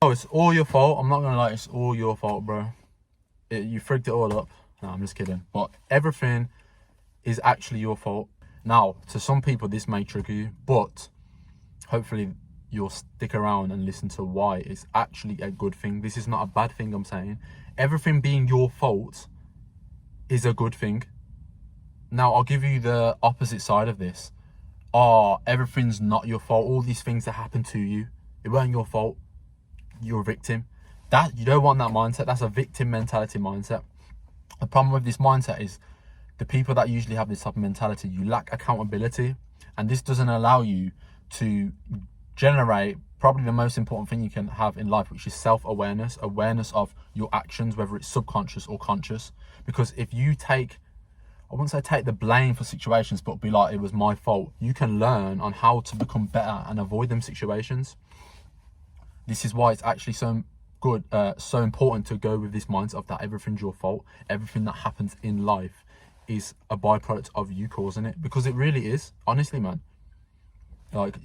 Oh, it's all your fault. I'm not gonna lie, it's all your fault, bro. You frigged it all up. No, I'm just kidding. But everything is actually your fault. Now, to some people, this may trigger you, but hopefully you'll stick around and listen to why it's actually a good thing. This is not a bad thing, I'm saying. Everything being your fault is a good thing. Now, I'll give you the opposite side of this. Everything's not your fault. All these things that happen to you, it weren't your fault. You're a victim. That, you don't want that mindset. That's a victim mentality mindset. The problem with this mindset is the people that usually have this type of mentality, you lack accountability, and this doesn't allow you to generate probably the most important thing you can have in life, which is self-awareness, awareness of your actions, whether it's subconscious or conscious. Because if you take, I wouldn't say take the blame for situations, but be like, it was my fault, you can learn on how to become better and avoid them situations. This is why it's actually so good, so important to go with this mindset of that everything's your fault. Everything that happens in life is a byproduct of you causing it, because it really is. Honestly, man, like,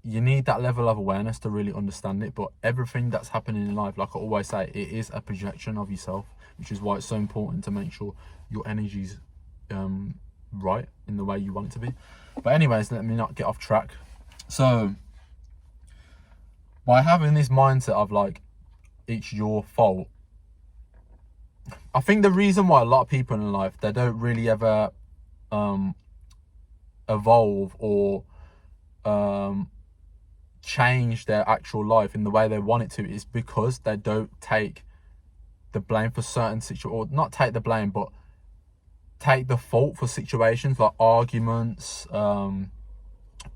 you need that level of awareness to really understand it. But everything that's happening in life, like I always say, it is a projection of yourself, which is why it's so important to make sure your energy's right in the way you want it to be. But anyways, let me not get off track. So by having this mindset of like, it's your fault, I think the reason why a lot of people in life, they don't really ever evolve or change their actual life in the way they want it to, is because they don't take the blame for certain situations, or not take the blame, but take the fault for situations like arguments,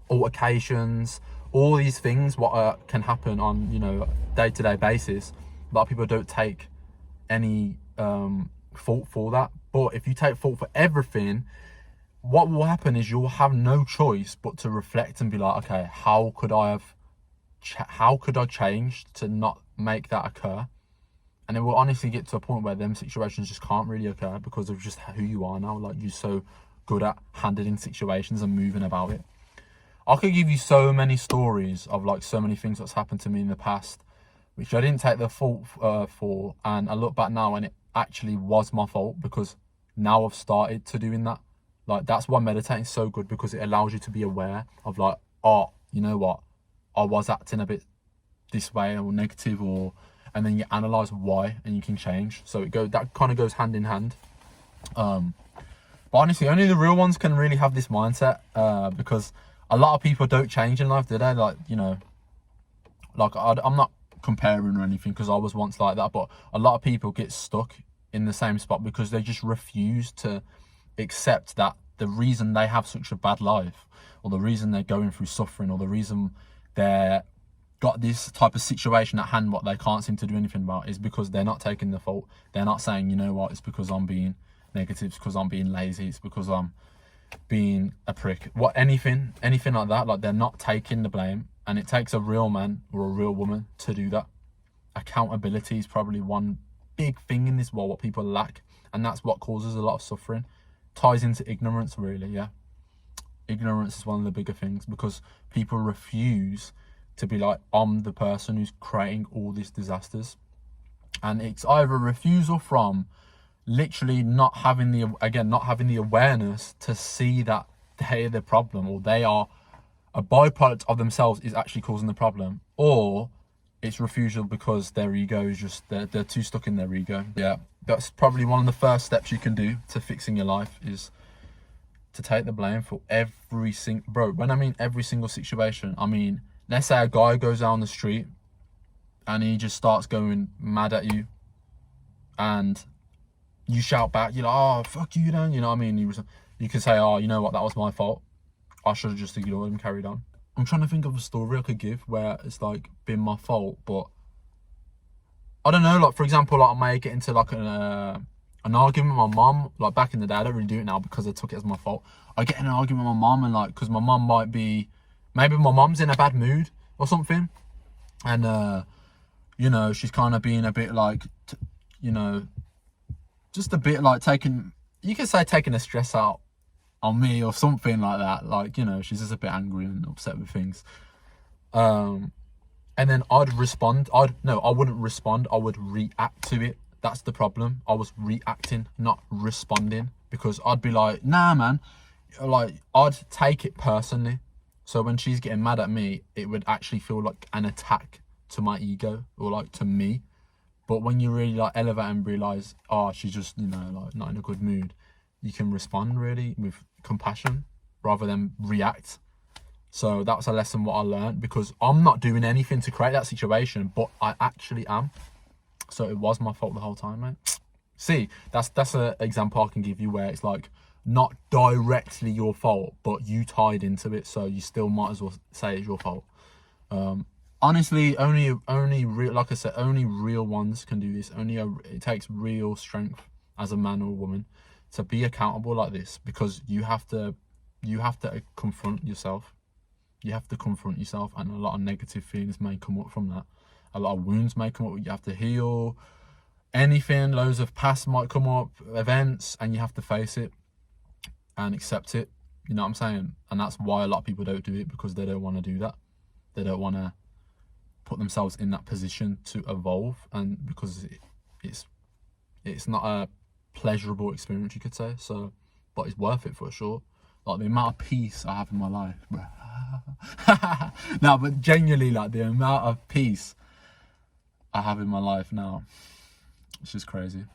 altercations, all these things what can happen on, you know, day-to-day basis. A lot of people don't take any fault for that. But if you take fault for everything, what will happen is you'll have no choice but to reflect and be like, okay, how could I change to not make that occur? And it will honestly get to a point where them situations just can't really occur because of just who you are now. Like, you're so good at handling situations and moving about it. I could give you so many stories of like so many things that's happened to me in the past, which I didn't take the fault for. And I look back now and it actually was my fault, because now I've started to doing that. Like, that's why meditating is so good, because it allows you to be aware of like, oh, you know what, I was acting a bit this way or negative, or, and then you analyze why and you can change. So that kind of goes hand in hand. But honestly, only the real ones can really have this mindset, because a lot of people don't change in life, do they? Like, you know, like I'm not comparing or anything, because I was once like that, but a lot of people get stuck in the same spot because they just refuse to accept that the reason they have such a bad life, or the reason they're going through suffering, or the reason they're got this type of situation at hand what they can't seem to do anything about, is because they're not taking the fault. They're not saying, you know what, it's because I'm being negative, it's because I'm being lazy, it's because I'm being a prick, anything like that. Like, they're not taking the blame. And it takes a real man or a real woman to do that. Accountability is probably one big thing in this world what people lack, and that's what causes a lot of suffering. Ties into ignorance, really. Yeah, ignorance is one of the bigger things, because people refuse to be like, I'm the person who's creating all these disasters. And it's either a refusal from literally not having the awareness to see that they're the problem, or they are a byproduct of themselves is actually causing the problem, or it's refusal because their ego is just, they're too stuck in their ego. Yeah, that's probably one of the first steps you can do to fixing your life, is to take the blame for every single, bro, when I mean every single situation, I mean, let's say a guy goes down the street and he just starts going mad at you, and you shout back, you're like, oh, fuck you then, you know what I mean? You can say, oh, you know what, that was my fault, I should have just ignored him and carried on. I'm trying to think of a story I could give where it's like been my fault, but I don't know, like, for example, like, I may get into like an argument with my mum. Like, back in the day, I don't really do it now because I took it as my fault. I get in an argument with my mum, and like, because my mum might be, maybe my mum's in a bad mood or something, and you know, she's kind of being a bit like, you know, just a bit like taking the stress out on me or something like that. Like, you know, she's just a bit angry and upset with things. and then I'd respond. I wouldn't respond. I would react to it. That's the problem. I was reacting, not responding, because I'd be like, nah, man. Like, I'd take it personally. So when she's getting mad at me, it would actually feel like an attack to my ego, or like to me. But when you really like elevate and realize, oh, she's just, you know, like not in a good mood, you can respond really with compassion rather than react. So that's a lesson what I learned, because I'm not doing anything to create that situation, but I actually am. So it was my fault the whole time, mate. See, that's an example I can give you where it's like not directly your fault, but you tied into it, so you still might as well say it's your fault. Honestly, only real, like I said, only real ones can do this. It takes real strength as a man or a woman to be accountable like this, because you have to confront yourself. You have to confront yourself, and a lot of negative feelings may come up from that. A lot of wounds may come up. You have to heal anything. Loads of past might come up, events, and you have to face it and accept it. You know what I'm saying? And that's why a lot of people don't do it, because they don't want to do that. They don't want to put themselves in that position to evolve, and because it's not a pleasurable experience, you could say. So, but it's worth it for sure. Like the amount of peace I have in my life, bro. No, but genuinely, like the amount of peace I have in my life now, it's just crazy.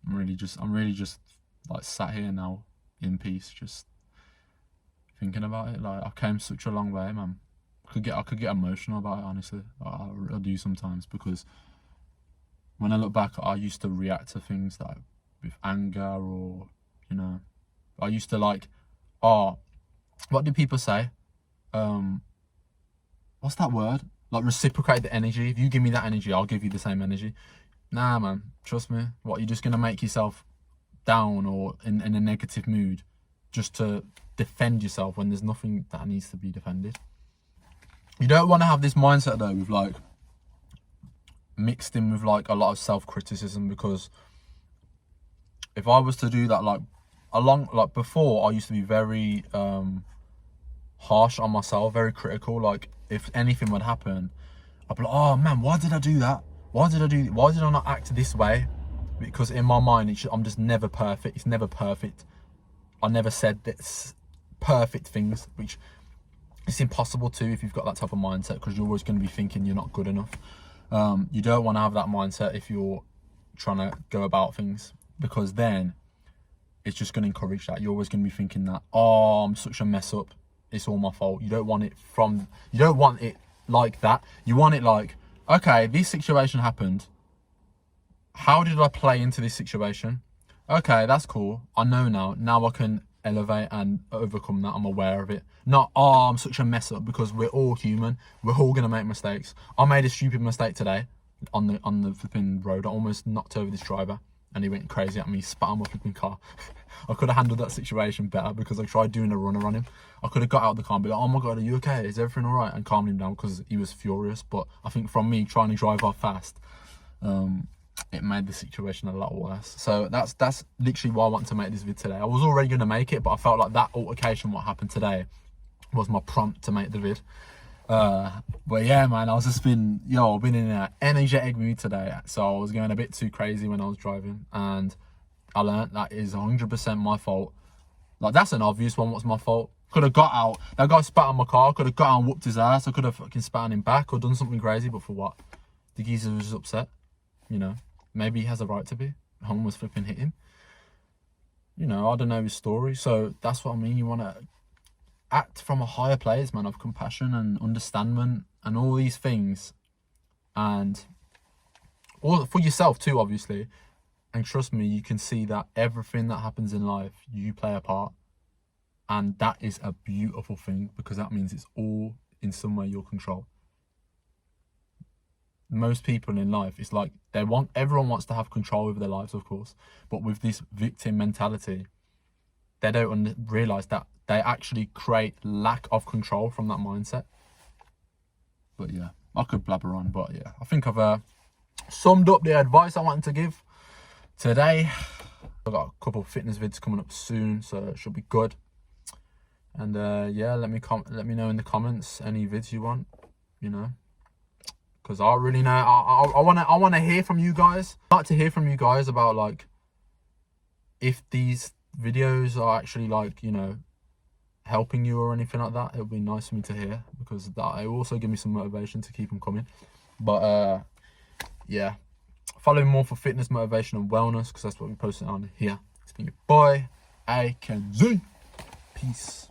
I'm really just like sat here now in peace, just thinking about it. Like, I came such a long way, man. I could get emotional about it, honestly. I do sometimes, because when I look back, I used to react to things like with anger, or, you know, I used to like, oh, what do people say? What's that word? Like, reciprocate the energy. If you give me that energy, I'll give you the same energy. Nah, man, trust me. What, you're just gonna make yourself down or in a negative mood just to defend yourself when there's nothing that needs to be defended? You don't want to have this mindset though, with like mixed in with like a lot of self-criticism, because if I was to do that, like before, I used to be very harsh on myself, very critical. Like, if anything would happen, I'd be like, oh man, why did I do that? Why did I not act this way? Because in my mind, I'm just never perfect. It's never perfect. I never said this perfect things, which it's impossible to if you've got that type of mindset, because you're always going to be thinking you're not good enough. You don't want to have that mindset if you're trying to go about things, because then it's just going to encourage that. You're always going to be thinking that, oh, I'm such a mess up, it's all my fault. You don't want it like that. You want it like, okay, this situation happened. How did I play into this situation? Okay, that's cool. I know now. Now I can elevate and overcome that. I'm aware of it. Not, oh, I'm such a mess up, because we're all human. We're all gonna make mistakes. I made a stupid mistake today on the flipping road. I almost knocked over this driver, and he went crazy at me, spat on my flipping car. I could have handled that situation better, because I tried doing a runner on him. I could have got out of the car and be like, oh my God, are you okay? Is everything all right? And calmed him down, because he was furious. But I think from me trying to drive off fast, it made the situation a lot worse. So that's literally why I want to make this video today. I was already going to make it, but I felt like that altercation, what happened today, was my prompt to make the vid. But yeah, man, I've been in an energetic mood today, so I was going a bit too crazy when I was driving, and I learned that is 100% my fault. Like, that's an obvious one. What's my fault? Could have got out. That guy spat on my car. Could have got out and whooped his ass. I could have fucking spat on him back or done something crazy, but for what? The geezer was just upset. You know, maybe he has a right to be. Home was flipping hit him. You know, I don't know his story. So that's what I mean. You want to act from a higher place, man, of compassion and understanding and all these things. And all for yourself too, obviously. And trust me, you can see that everything that happens in life, you play a part. And that is a beautiful thing, because that means it's all in some way your control. Most people in life, it's like everyone wants to have control over their lives, of course, but with this victim mentality, they don't realize that they actually create lack of control from that mindset. But yeah, I could blabber on, but yeah, I think I've summed up the advice I wanted to give today. I've got a couple of fitness vids coming up soon, so it should be good. And yeah, let me know in the comments any vids you want, you know. because I really know. I want to hear from you guys. I'd like to hear from you guys about like if these videos are actually like, you know, helping you or anything like that. It would be nice for me to hear, because that it will also give me some motivation to keep them coming. But yeah, follow me more for fitness, motivation, and wellness, because that's what we're posting on here. It's been your boy, AKenZ. Peace.